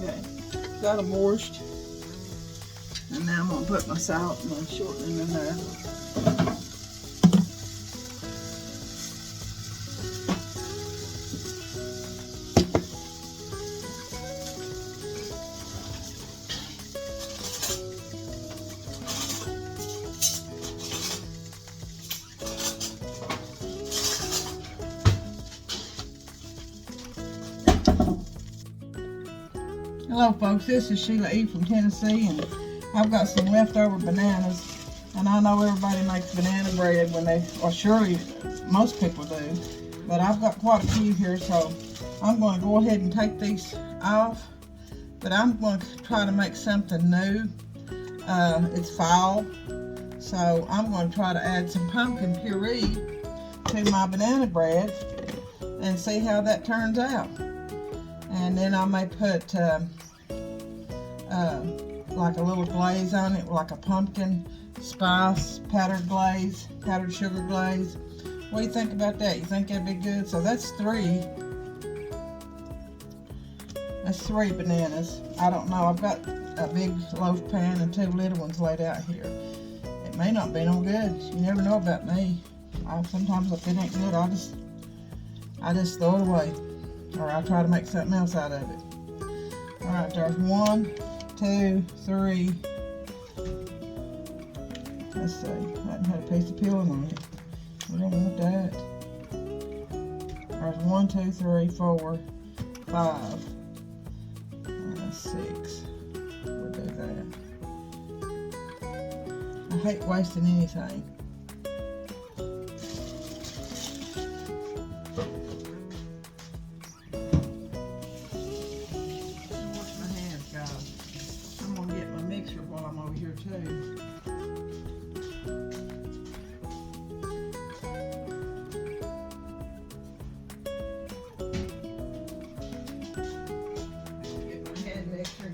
Okay, got them washed. And now I'm going to put my salt and my shortening in there. Hello folks, this is Sheila E. from Tennessee, and I've got some leftover bananas, and I know everybody makes banana bread when they, or surely most people do, but I've got quite a few here, so I'm going to go ahead and take these off, but I'm going to try to make something new. It's fall, so I'm going to try to add some pumpkin puree to my banana bread and see how that turns out. And then I may put like a little glaze on it, like a pumpkin spice powdered glaze, powdered sugar glaze. What do you think about that? You think that'd be good? So that's three. That's 3 bananas. I don't know. I've got a big loaf pan and 2 little ones laid out here. It may not be no good. You never know about me. Sometimes if it ain't good, I just throw it away, or I try to make something else out of it. All right, there's 1, 2, 3. Let's see. I hadn't had a piece of peeling on it. We don't want that. There's 1, 2, 3, 4, 5, 6. We'll do that. I hate wasting anything.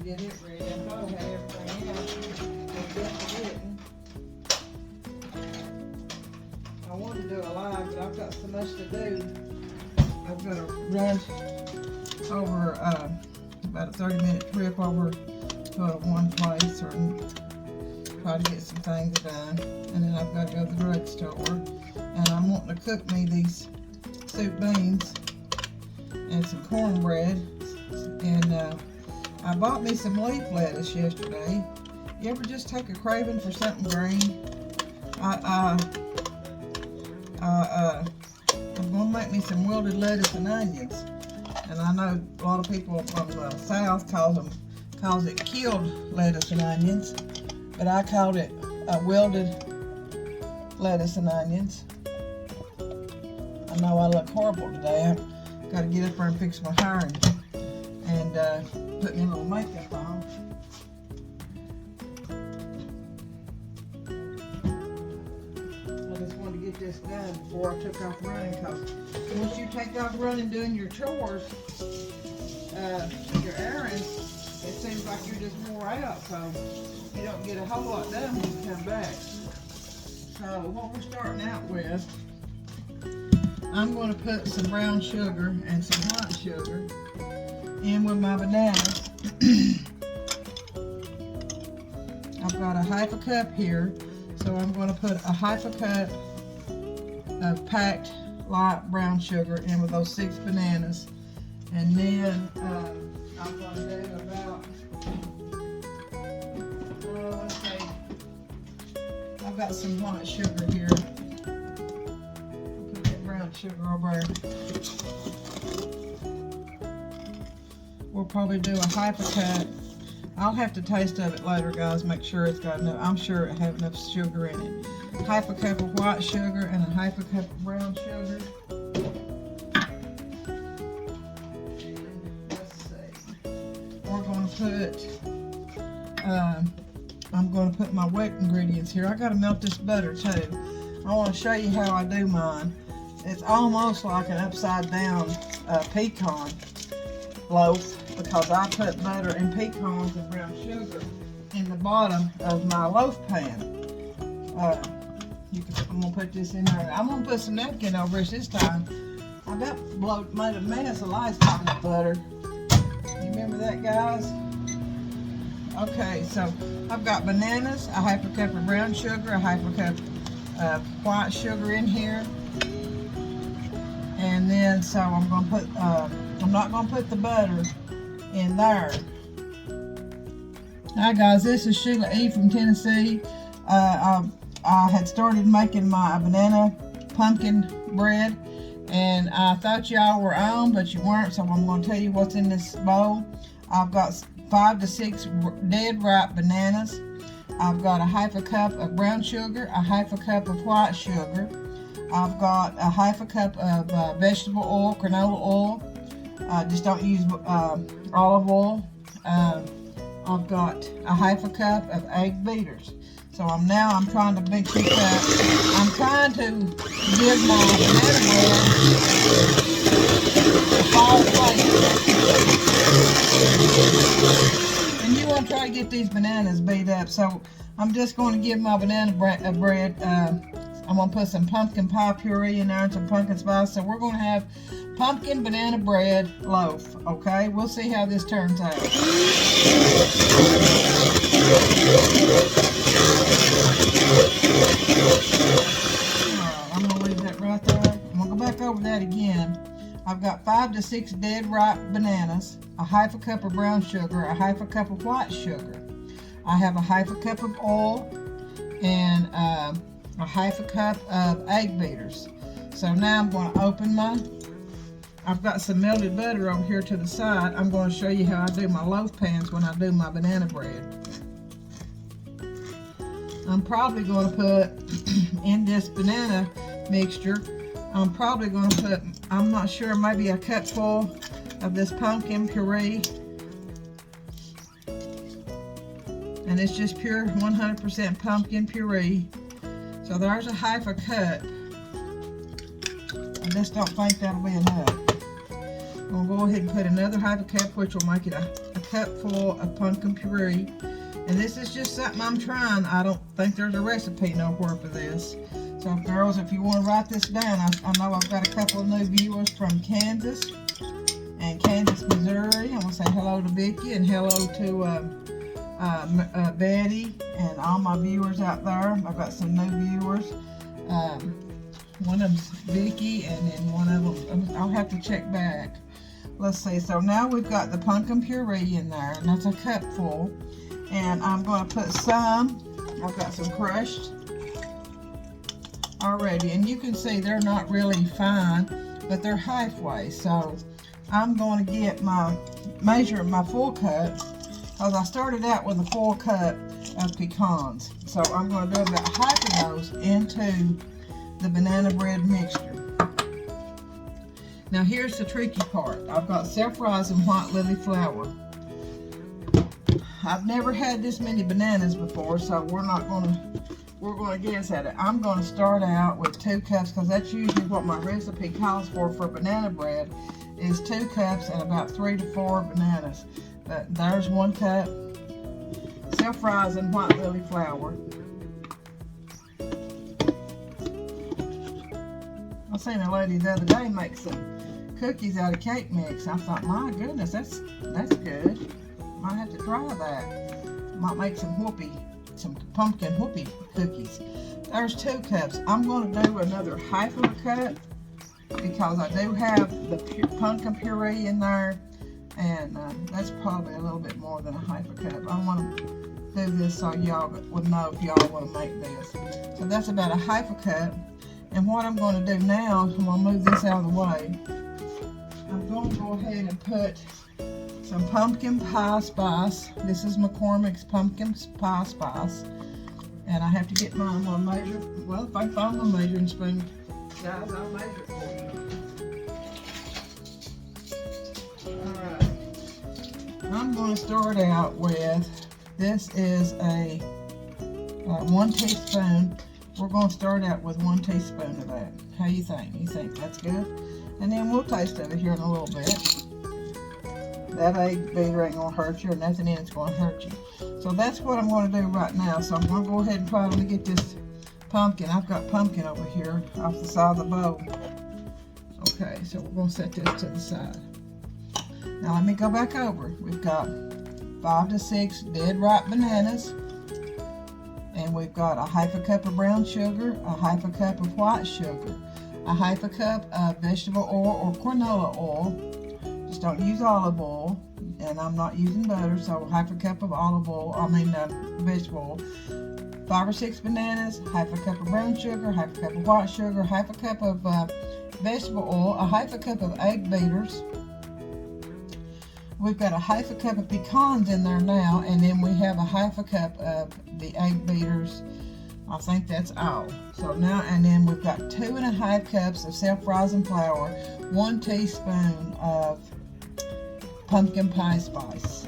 Get it ready. I thought I had everything else. I wanted to do a live, but I've got so much to do. I've got to run over about a 30-minute trip over to one place, or try to get some things done. And then I've got to go to the drugstore. And I'm wanting to cook me these soup beans and some cornbread. And I bought me some leaf lettuce yesterday. You ever just take a craving for something green? I'm going to make me some wilted lettuce and onions. And I know a lot of people from the south calls it killed lettuce and onions, but I called it wilted lettuce and onions. I know I look horrible today. I've got to get up there and fix my hair and put me a little makeup on. I just wanted to get this done before I took off running, because once you take off running doing your chores, your errands, it seems like you're just wore out, so you don't get a whole lot done when you come back. So what we're starting out with, I'm going to put some brown sugar and some white sugar in with my bananas. I've got a half a cup here, so I'm going to put a half a cup of packed light brown sugar in with those 6 bananas, and then I'm going to do about, let's see, I've got some white sugar here. I'll put that brown sugar over there. We'll probably do a half a cup. I'll have to taste of it later, guys, make sure it's got enough. I'm sure it has enough sugar in it. Half a cup of white sugar and a half a cup of brown sugar. And let's see. We're going to put, I'm going to put my wet ingredients here. I got to melt this butter too. I want to show you how I do mine. It's almost like an upside down pecan loaf, because I put butter and pecans and brown sugar in the bottom of my loaf pan. I'm going to put this in there. I'm going to put some napkin over it this time. I about made a mess of last time with butter. You remember that? that, guys? Okay, so I've got bananas, a half a cup of brown sugar, a half a cup of white sugar in here. And then, so I'm going to put, I'm not going to put the butter in there. Hi guys, this is Sheila E. from Tennessee. I had started making my banana pumpkin bread, and I thought y'all were on, but you weren't, so I'm going to tell you what's in this bowl. I've got 5 to 6 dead ripe bananas. I've got a half a cup of brown sugar, a half a cup of white sugar. I've got a half a cup of vegetable oil, canola oil. Just don't use olive oil. I've got a half a cup of egg beaters. So I'm trying to mix this up. I'm trying to give my banana bread a fall flavor. And you want to try to get these bananas beat up. So I'm just going to give my banana bread, I'm going to put some pumpkin pie puree in there and some pumpkin spice. So we're going to have pumpkin banana bread loaf, okay? We'll see how this turns out. I'm going to leave that right there. I'm going to go back over that again. I've got 5 to 6 dead ripe bananas, a half a cup of brown sugar, a half a cup of white sugar. I have a half a cup of oil and a half a cup of egg beaters. So now I'm going to open I've got some melted butter over here to the side. I'm going to show you how I do my loaf pans when I do my banana bread. I'm probably going to put in this banana mixture, I'm probably going to put, I'm not sure, maybe a cupful of this pumpkin puree. And it's just pure 100% pumpkin puree. So there's a half a cup. I just don't think that'll be enough. I'm going to go ahead and put another half a cup, which will make it a cup full of pumpkin puree. And this is just something I'm trying. I don't think there's a recipe nowhere for this. So girls, if you want to write this down, I know I've got a couple of new viewers from Kansas and Kansas, Missouri. I want to say hello to Vicky and hello to Betty and all my viewers out there. I've got some new viewers. One of them's Vicky, and then one of them, I'll have to check back. Let's see, so now we've got the pumpkin puree in there, and that's a cup full. And I'm going to put I've got some crushed already, and you can see they're not really fine, but they're halfway. So I'm going to get measure my full cup, because I started out with a full cup of pecans. So I'm going to do about half of those into the banana bread mixture. Now here's the tricky part. I've got self-rising white lily flour. I've never had this many bananas before, so we're going to guess at it. I'm going to start out with 2 cups, because that's usually what my recipe calls for banana bread, is 2 cups and about 3 to 4 bananas. But there's 1 cup self-rising white lily flour. I seen a lady the other day make some cookies out of cake mix. I thought, my goodness, that's good. Might have to try that. Might make some pumpkin whoopie cookies. There's 2 cups. I'm going to do another half of a cup, because I do have the pumpkin puree in there, and that's probably a little bit more than a half a cup. I want to do this so y'all would know if y'all want to make this. So that's about a half a cup. And what I'm going to do now, I'm going to move this out of the way. I'm going to go ahead and put some pumpkin pie spice. This is McCormick's pumpkin pie spice. And I have to get mine. I'm going to measure. Well, if I find my measuring spoon, guys, I'll measure it for you. Alright. I'm going to start out with, this is a 1 teaspoon. We're going to start out with 1 teaspoon of that. How you think? You think that's good? And then we'll taste of it here in a little bit. That egg beater ain't going to hurt you, or nothing in it's going to hurt you. So that's what I'm going to do right now. So I'm going to go ahead and try to get this pumpkin. I've got pumpkin over here off the side of the bowl. Okay, so we're going to set this to the side. Now let me go back over. We've got 5 to 6 dead ripe bananas. And we've got a half a cup of brown sugar, a half a cup of white sugar, a half a cup of vegetable oil or canola oil. Just don't use olive oil. And I'm not using butter, so half a cup of olive oil, vegetable oil. 5 or 6 bananas, half a cup of brown sugar, half a cup of white sugar, half a cup of vegetable oil, a half a cup of egg beaters. We've got a half a cup of pecans in there now, and then we have a half a cup of the egg beaters. I think that's all. So now, and then we've got 2.5 cups of self-rising flour, 1 teaspoon of pumpkin pie spice.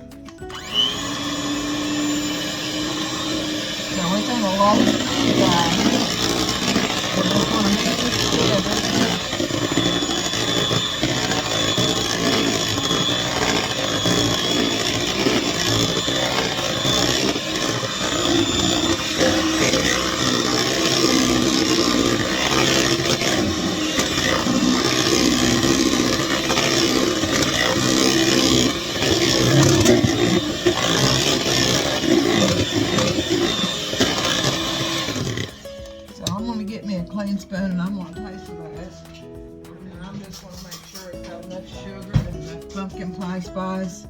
So it's on a low fire. We're just going to mix this together. Clean spoon, and I'm going to taste that. And I'm just going to make sure it's got enough sugar and enough pumpkin pie spice,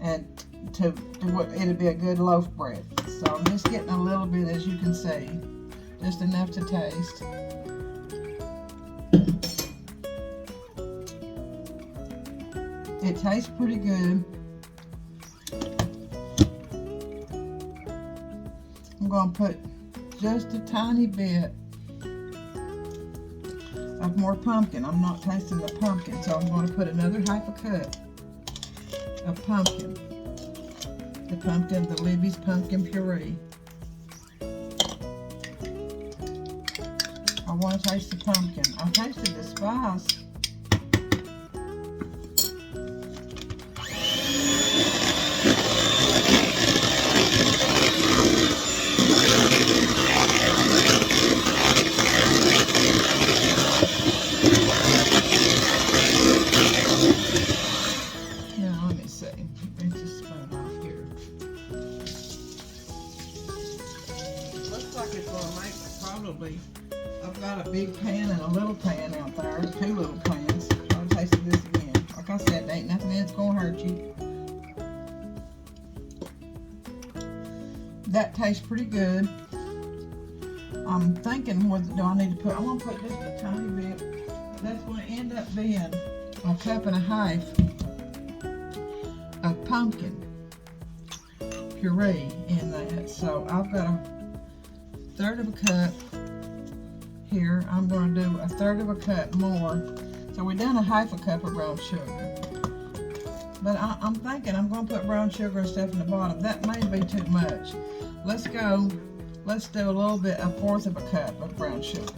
and to what it'll be a good loaf bread. So I'm just getting a little bit, as you can see, just enough to taste. It tastes pretty good. I'm going to put just a tiny bit of more pumpkin. I'm not tasting the pumpkin, so I'm going to put another half a cup of pumpkin. The Libby's pumpkin puree. I want to taste the pumpkin. I tasted the spice. I've got a big pan and a little pan out there, 2 little pans. I'll taste this again. Like I said, there ain't nothing that's gonna hurt you. That tastes pretty good. I'm thinking, what do I need to put? I'm gonna put just a tiny bit. That's gonna end up being a cup and a half of pumpkin puree in that. So I've got a 1/3 of a cup here. I'm going to do a 1/3 of a cup more. So we've done a half a cup of brown sugar. But I'm thinking I'm going to put brown sugar and stuff in the bottom. That may be too much. Let's do a little bit, 1/4 of a cup of brown sugar.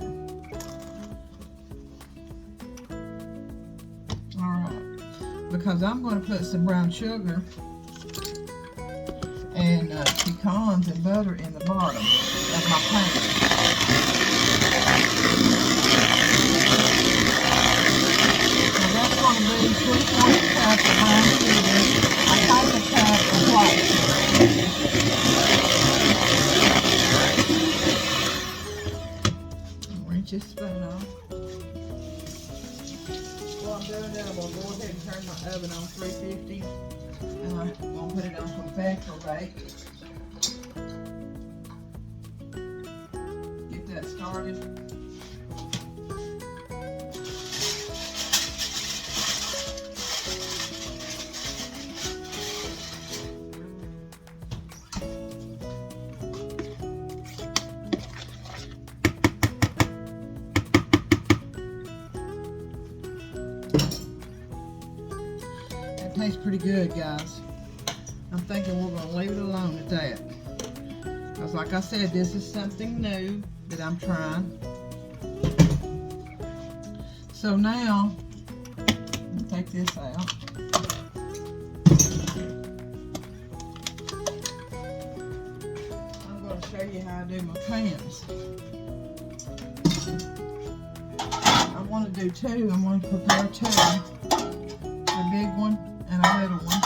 Alright. Because I'm going to put some brown sugar and pecans and butter in the bottom of my pan. So that's going to be 3/4 cup of brown sugar, a half a cup of white sugar. Rinse this spoon off. While I'm doing that, I'm going to go ahead and turn my oven on 350. And I'm going to put it on confector bake. Get that started. That tastes pretty good, guys. I'm thinking we're going to leave it alone at that. Because like I said, this is something new that I'm trying. So now, let me take this out. I'm going to show you how I do my pans. I want to do 2. I'm going to prepare 2. A big one and and a little one.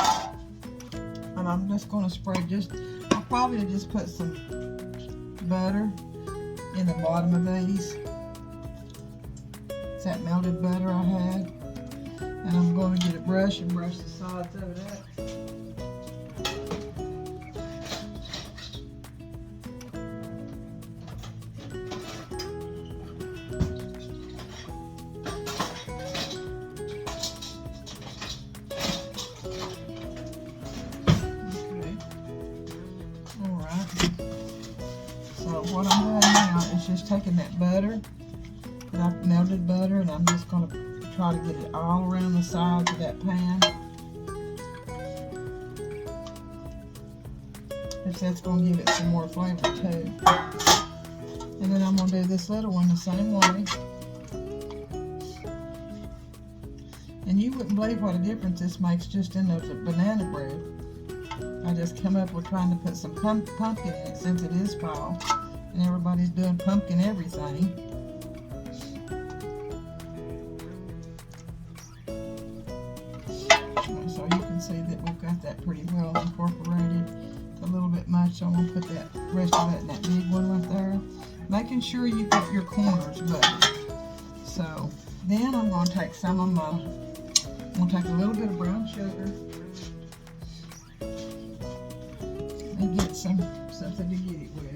And I'm just going to spread I'll probably just put some butter in the bottom of these. It's that melted butter I had. And I'm going to get a brush and brush the sides of it up. What I'm doing now is just taking that butter, that melted butter, and I'm just going to try to get it all around the sides of that pan. If that's going to give it some more flavor too. And then I'm going to do this little one the same way. And you wouldn't believe what a difference this makes just in the banana bread. I just come up with trying to put some pumpkin in it since it is fall. And everybody's doing pumpkin everything. So you can see that we've got that pretty well incorporated. It's a little bit much, so I'm going to put that rest of it in that big one right there. Making sure you got your corners buttered. So then I'm going to take some of my, I'm going to take a little bit of brown sugar and get something to get it with.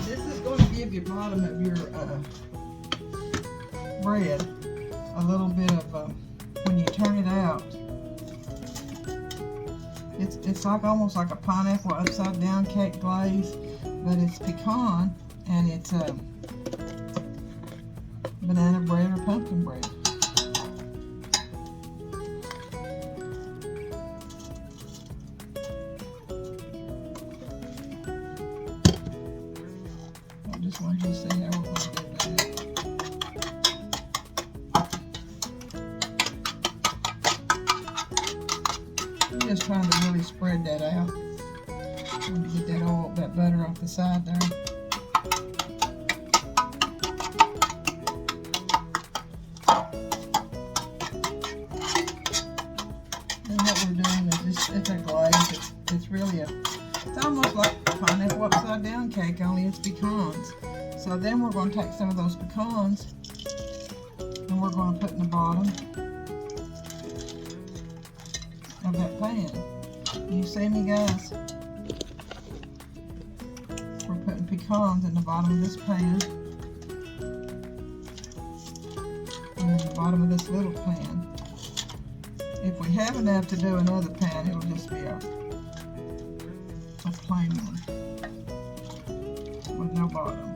This is going to give your bottom of your bread a little bit of, when you turn it out, it's like almost like a pineapple upside down cake glaze, but it's pecan and it's banana bread or pumpkin bread. Just wanted you to see how we're going to do that. I'm just trying to really spread that out. I want to get that butter off the side there. And what we're doing is it's a glaze. It's really it's almost like a pineapple upside down cake, only it's pecans. So then we're going to take some of those pecans and we're going to put in the bottom of that pan. You see me, guys? We're putting pecans in the bottom of this pan and in the bottom of this little pan. If we have enough to do another pan, it'll just be a plain one with no bottom.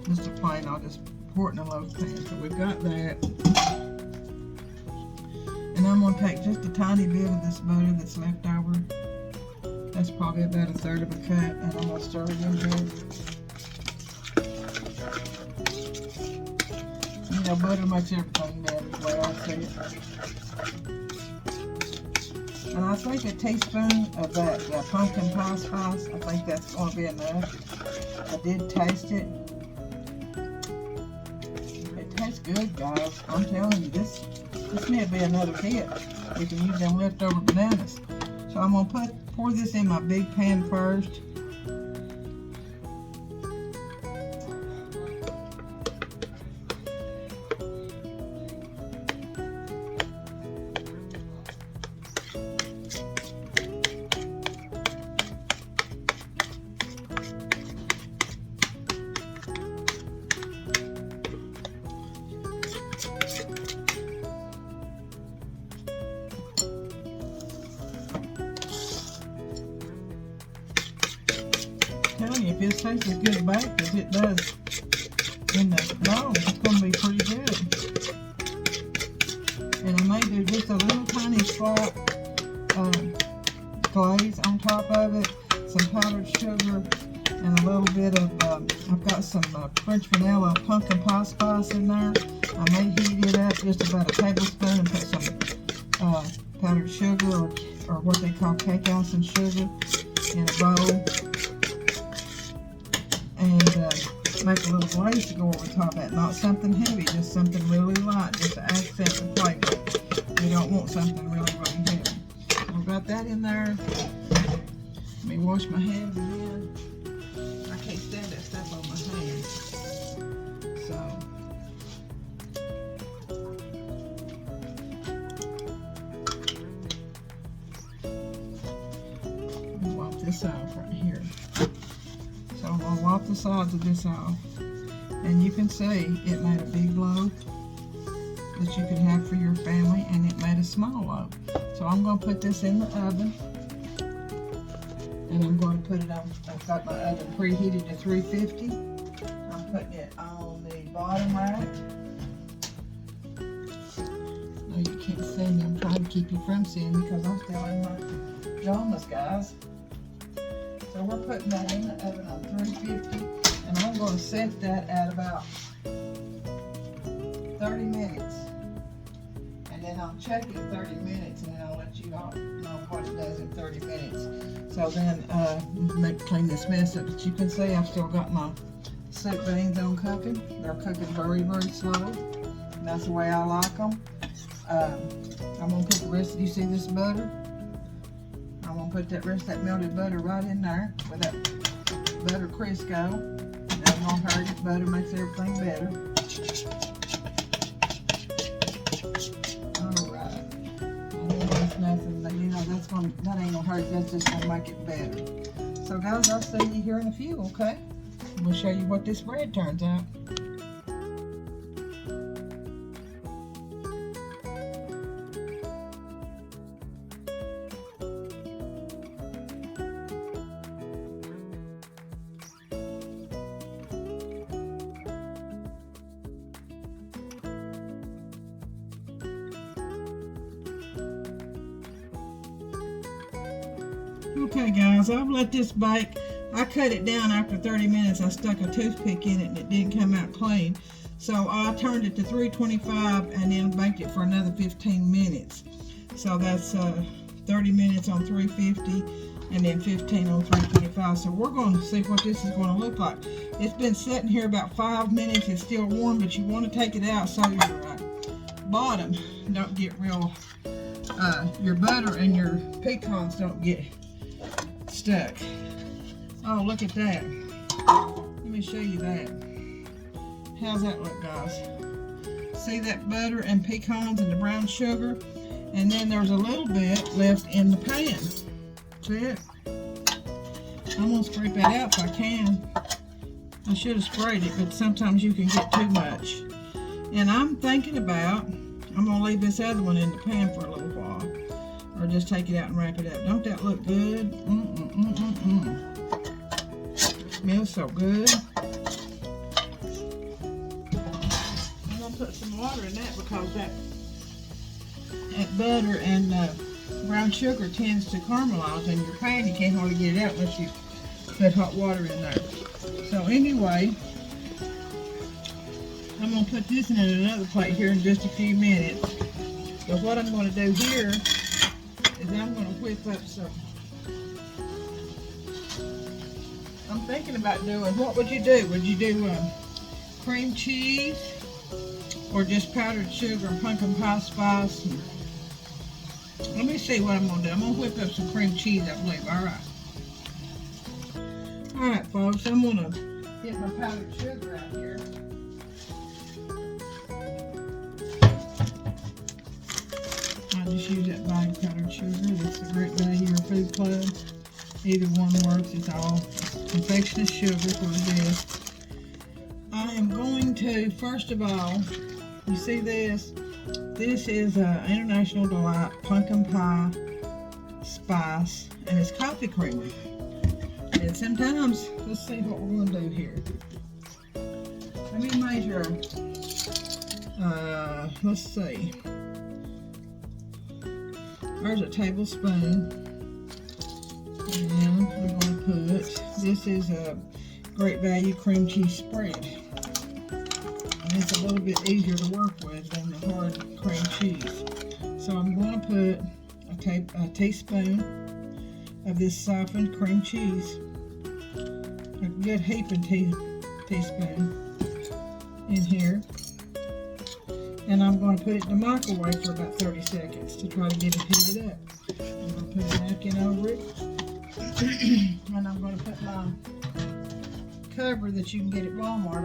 Just a plain, I'll just pour it in a loaf pan. So we've got that. And I'm going to take just a tiny bit of this butter that's left over. That's probably about 1/3 of a cup, and I'm going to stir it in good. You know, butter makes everything better, the way I see it. And I think a teaspoon of that pumpkin pie spice, I think that's going to be enough. I did taste it. It tastes good, guys. I'm telling you, this may be another hit. We can use them leftover bananas. So I'm going to pour this in my big pan first. Telling you, if this tastes as good baked as it does in the bowl, it's going to be pretty good. And I may do just a little tiny spot glaze on top of it, some powdered sugar, and a little bit of, I've got some French vanilla pumpkin pie spice in there. I may heat it up just about a tablespoon and put some powdered sugar or what they call cake icing sugar in a bowl. And make a little glaze to go over top of that. Not something heavy, just something really light, just to accent the plate. We don't want something really, really heavy. We've got that in there. Let me wash my hands again. I can't stand that stuff on my hands. So, let me wipe this off right here. So I'm going to wipe the sides of this off. And you can see it made a big loaf that you can have for your family, and it made a small loaf. So I'm going to put this in the oven. And I'm going to put it on, I've got my oven preheated to 350. I'm putting it on the bottom rack. No, you can't see me. I'm trying to keep you from seeing me because I'm still in my pajamas, guys. So we're putting that in the oven on 350. And I'm going to set that at about 30 minutes. And then I'll check it in 30 minutes, and then I'll let you all know what it does in 30 minutes. So then, clean this mess up. But you can see I've still got my soup beans on cooking. They're cooking very, very slow. And that's the way I like them. I'm going to put the rest, you see this butter? I'm going to put that rest of that melted butter right in there with that butter Crisco. That's going to hurt it. Butter makes everything better. Alright. That's nothing, but you know, that ain't gonna hurt, that's just gonna make it better. So guys, I'll see you here in a few, okay? We'll show you what this bread turns out. Okay guys, I've let this bake. I cut it down after 30 minutes. I stuck a toothpick in it and it didn't come out clean. So I turned it to 325 and then baked it for another 15 minutes. So that's 30 minutes on 350 and then 15 on 325. So we're going to see what this is going to look like. It's been sitting here about 5 minutes. It's still warm, but you want to take it out so your bottom don't get real, your butter and your pecans don't get stuck. Oh, look at that. Let me show you that. How's that look, guys? See that butter and pecans and the brown sugar? And then there's a little bit left in the pan. See it? I'm going to scrape that out if I can. I should have sprayed it, but sometimes you can get too much. And I'm thinking about, I'm going to leave this other one in the pan for a little while. Or just take it out and wrap it up. Don't that look good? Smells so good. I'm going to put some water in that because that butter and brown sugar tends to caramelize in your pan. You can't hardly get it out unless you put hot water in there. So anyway, I'm going to put this in another plate here in just a few minutes. But what I'm going to do here is I'm going to whip up some. I'm thinking about doing, what would you do? Would you do cream cheese or just powdered sugar and pumpkin pie spice? Let me see what I'm going to do. I'm going to whip up some cream cheese, I believe. Alright, folks, I'm going to get my powdered sugar out here. I just use that bag of powdered sugar. It's a Great Value or Food Club. Either one works. It's all confectioner's sugar for this. I am going to, first of all, you see this? This is International Delight Pumpkin Pie Spice, and it's coffee creamer. And sometimes, let's see what we're going to do here. Let me measure, let's see. There's a tablespoon. And we're going to put, this is a Great Value cream cheese spread. And it's a little bit easier to work with than the hard cream cheese. So I'm going to put a teaspoon of this softened cream cheese. A good heaping teaspoon in here. And I'm going to put it in the microwave for about 30 seconds to try to get it heated up. I'm going to put a napkin over it. And I'm going to put my cover that you can get at Walmart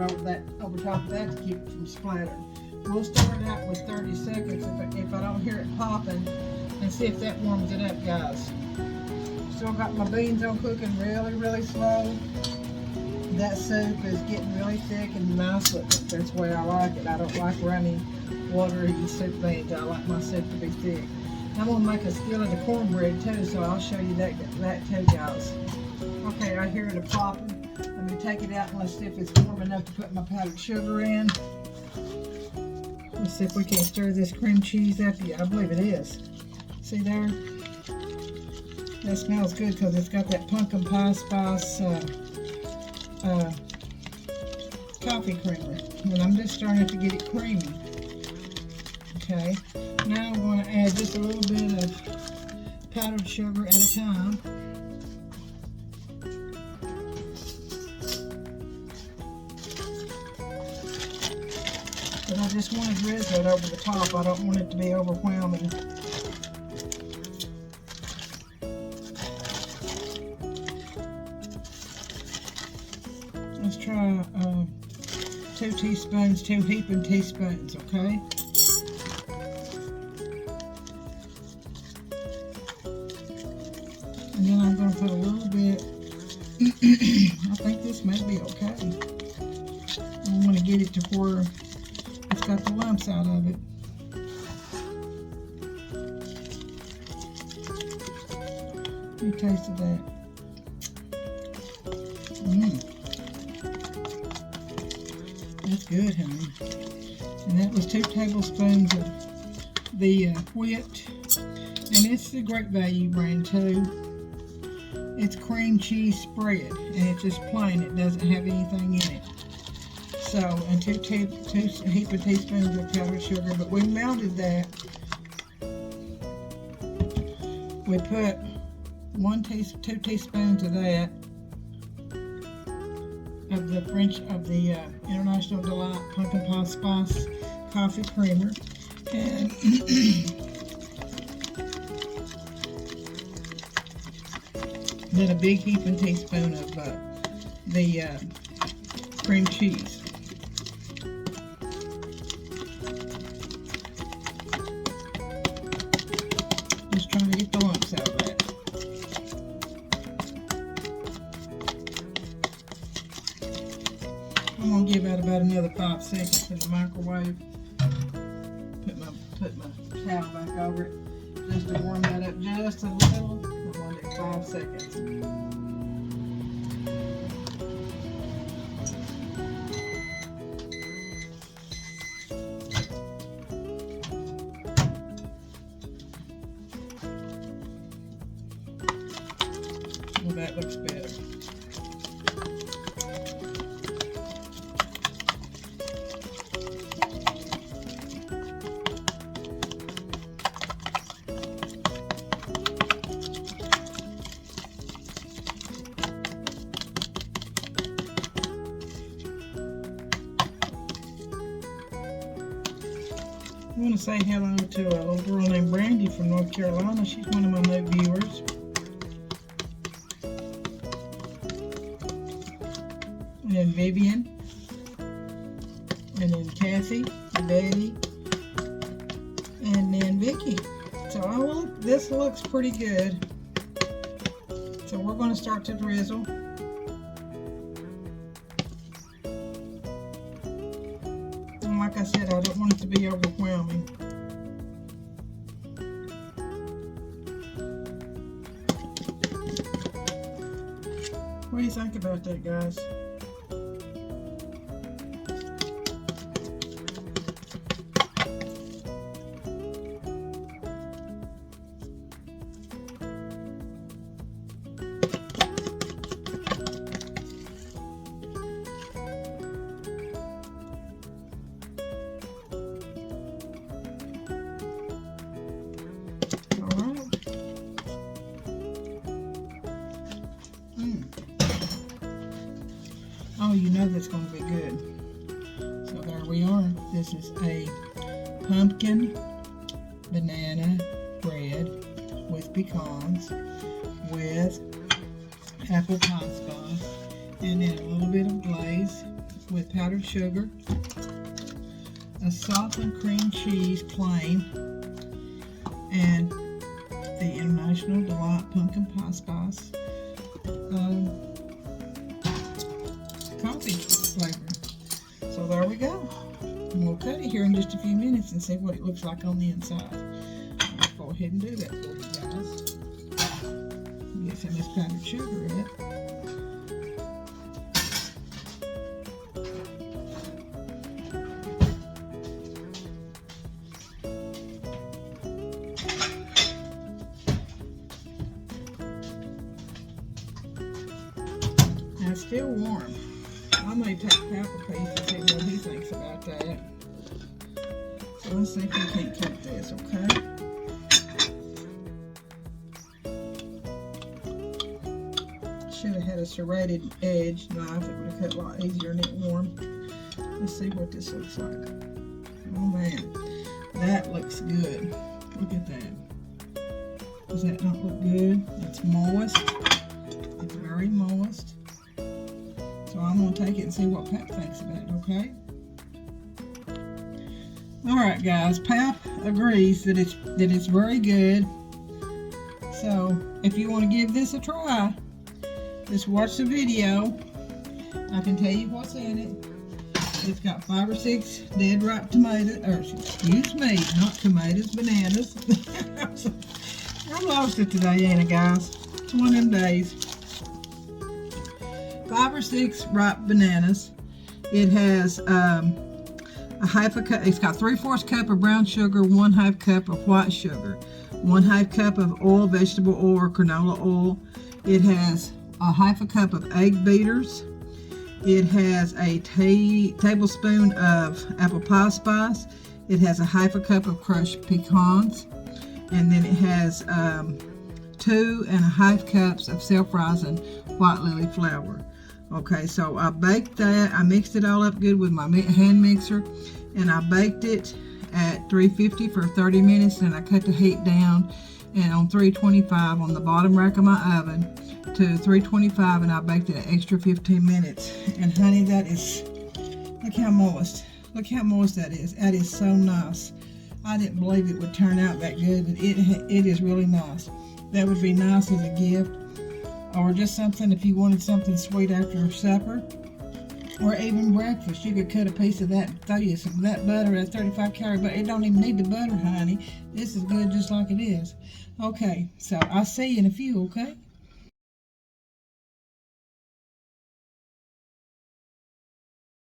over top of that to keep it from splattering. We'll start out with 30 seconds if I don't hear it popping, and see if that warms it up, guys. Still got my beans on cooking really, really slow. That soup is getting really thick and nice looking. That's the way I like it. I don't like runny, watery soup beans. I like my soup to be thick. I'm going to make a skillet of cornbread too, so I'll show you that too, guys. Okay, I hear it popping. Let me take it out and let's see if it's warm enough to put my powdered sugar in. Let's see if we can stir this cream cheese up. Yeah, I believe it is. See there? That smells good because it's got that pumpkin pie spice coffee creamer. And I'm just starting to get it creamy. Okay. Now I'm going to add just a little bit of powdered sugar at a time. But I just want to drizzle it over the top. I don't want it to be overwhelming. Let's try 2 teaspoons, 2 heaping teaspoons, okay? And then I'm going to put a little bit, I think this may be okay. I want to get it to where it's got the lumps out of it. Let me taste of that. That's good, honey. And that was 2 tablespoons of the whipped. And it's the Great Value brand too. It's cream cheese spread. And it's just plain. It doesn't have anything in it. So, and 2 heaping teaspoons of powdered sugar, but we melted that. We put 2 teaspoons of that, of the International Delight Pumpkin Pie Spice Coffee Creamer, and then a big heaping teaspoon of the cream cheese. Just trying to get the lumps out of that. I'm gonna give that about another 5 seconds in the microwave. Put my towel back over it just to warm that up just a little. I'm gonna do 5 seconds. Well, that looks better. I want to say hello to a little girl named Brandy from North Carolina. She's one of my new viewers. And then Vivian. And then Kathy, Betty, and then Vicky. So this looks pretty good. So we're going to start to drizzle. Like I said, I don't want it to be overwhelming. What do you think about that, guys? Oh, you know that's going to be good. So there we are. This is a pumpkin banana bread with pecans, with apple pie sauce, and then a little bit of glaze with powdered sugar, a softened cream cheese plain, and the International Delight Pumpkin Pie Spice coffee flavor. So there we go. And we'll cut it here in just a few minutes and see what it looks like on the inside. Let's go ahead and do that for you guys. Get some of this powdered sugar in it. Now it's still warm. I may take half a piece and see what he thinks about that. So let's see if we can't cut this, okay? Should have had a serrated edge knife. It would have cut a lot easier and it warm. Let's see what this looks like. Oh man, that looks good. Look at that. Does that not look good? It's moist. It's very moist. So I'm going to take it and see what Pap thinks about it, okay? Alright guys, Pap agrees that it's very good. So if you want to give this a try, just watch the video. I can tell you what's in it. It's got 5 or 6 dead ripe tomatoes, or excuse me, not tomatoes, bananas. I lost it today, ain't it guys? It's one of them days. 5 or 6 ripe bananas. It has a half a cup. It's got 3/4 cup of brown sugar, 1/2 cup of white sugar, 1/2 cup of oil, vegetable oil or canola oil. It has a half a cup of egg beaters. It has a tablespoon of apple pie spice. It has a half a cup of crushed pecans, and then it has 2.5 cups of self-rising white lily flour. Okay, so I baked that. I mixed it all up good with my hand mixer, and I baked it at 350 for 30 minutes, and I cut the heat down and on 325 on the bottom rack of my oven to 325, and I baked it an extra 15 minutes. And honey, that is, look how moist. Look how moist that is. That is so nice. I didn't believe it would turn out that good, but it is really nice. That would be nice as a gift, or just something if you wanted something sweet after supper, or even breakfast. You could cut a piece of that and throw you some of that butter at 35 calorie, but it don't even need the butter, honey. This is good just like it is. Okay, so I'll see you in a few, okay?